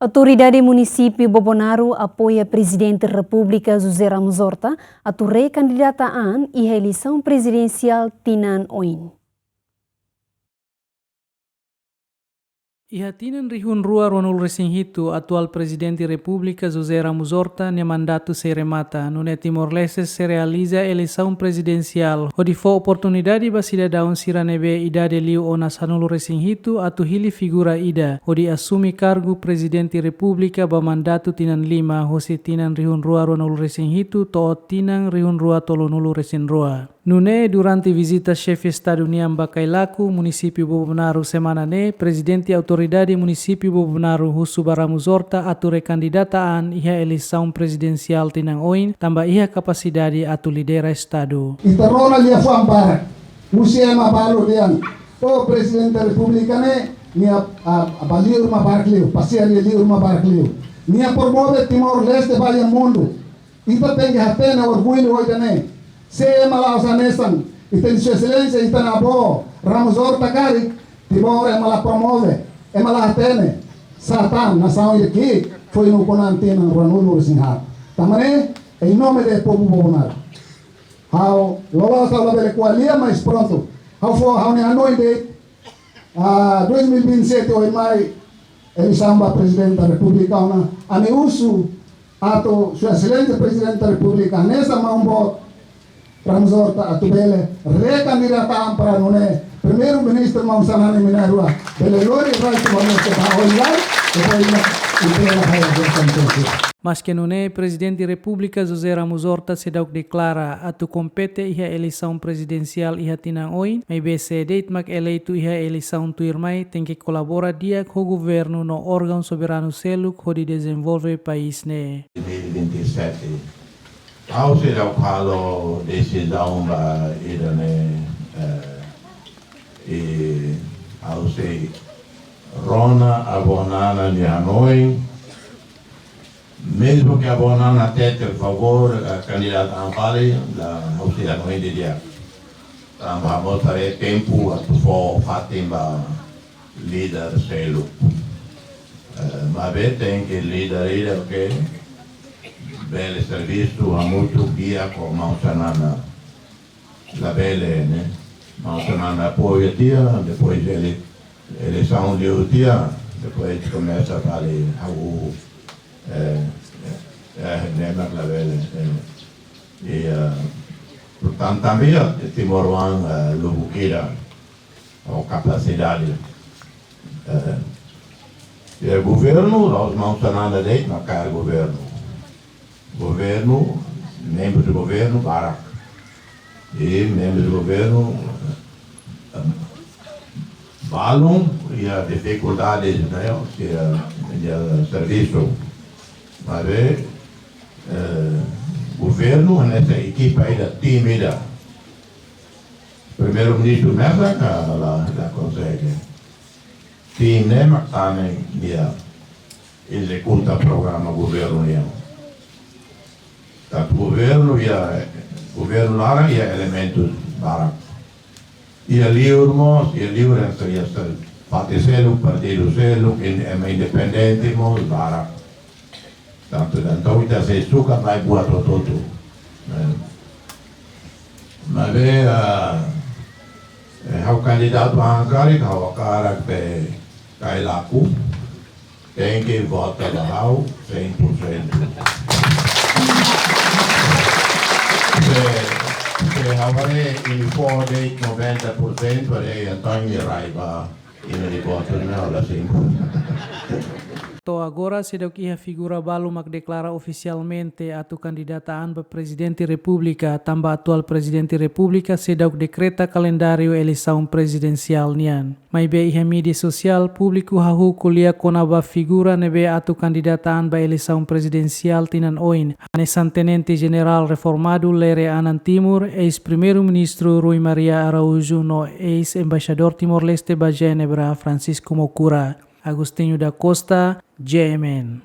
Autoridade Munisi Bobonaro apoia Prezidente República Jose Ramos Horta a re-kandidataan e eleição presidencial tinan oin. Iha tinan rihun rua ronul resing hitu atual Presidente República Jose Ramos Horta ne mandato se remata no Timor-Leste se realiza eleição presidencial. Odi fo oportunidade basida daun siranebe ida de liu onas hanul resing hitu atu hili figura ida. Odi assumi cargo Presidente República ba mandato tinan 5 hosi tinan rihun rua ronul resing hitu to tinan rihun rua tolonulu resing rua. Nune, durante visita chefe Estado União Bacailaco, município Bobonaro semana ne, Presidente Autoridade município Bobonaro Jose Ramos Horta atu re-kandidataan iha eleisaun presidencial tinang oin, tambah iha kapasidade atu lidera Estado. Interrona lia fuambara, musia mabalo lian, o Presidente República ne, nia abaliur mabarcliu, passia liur mabarcliu, nia promove Timor-Leste vale mundo, ita tenga hatena orgulho hoje ne. Se malah sanesan, iten Sua Excelência iten abo Ramos Horta kari, Timor malah promove, malah atene, satan nação aqui foi no conantino Ranulo Sinha. Tamane, em nome do povo Bobonaro. How logo sa labele qualia mais pronto. How for how ne anoide 2027 oi mai eleição para Presidente da República na ane usu ato Sua Excelência Presidente da República nessa mão Ramos Horta atubele re-kandidata para nune primeiro-ministro Mausanani Minerua bele lori right to honesty bahoilan Mas que nune Presidente República Jose Ramos Horta se dauk declara atu compete iha eleição presidencial iha tinang oin, may bese date mak eleito iha eleição tuirmai tem que colabora dia com o governo no órgão soberano seluk ho de desenvolve país ne. 2027 Ao será o calo decisão da Irane e ao ser Rona abonana de Hanoi, mesmo que abonana até ter favor a candidata Ampari da Rússia Hanoi de dia, vamos ter tempo a for Fatima líder selo, mas tem que líder que bele serviço a muito guia com Mausanana la bele né Mausanana apoia dia depois eleição de dia depois começa a falar how lembra la bele e portanto também Timor-Leste Lubuquira a capacidade e o governo nós Mausanana dei na cara governo, membros do governo, Barak, e membros do governo falam e a dificuldades, né, de serviço, mas governo nessa equipe aí da tímida, primeiro-ministro nessa ela consegue, time né, mas também executa o programa governo Tanto governo larang ia elementos barak. Ia liurmos, ia liuran seria parti seluk, partido seluk, independente mos barak. Tanto dan tahu kita se suka mai buat toto. Mas hau candidato angkari hau karak pe kai laku. Tem que votar hau 100%. Se avere il fuori 90% e Antônio Raiva e me voto não la To agora se dauk iha figura balu mak deklara oficialmente atu kandidataan ba Presidente República tambah atual Presidente República se dauk dekreta kalendario eleição presidencial nian. Mai be iha media sosial público hahu kuliah kona ba figura nebe atu kandidataan ba eleição presidencial tinan oin. Hanesan Tenente General Reformado Lere Anan Timur, ex-primeiro-ministro Rui Maria Araújo no ex-embaixador Timor-Leste ba Genebra Francisco Mocura. Agostinho da Costa, JMN.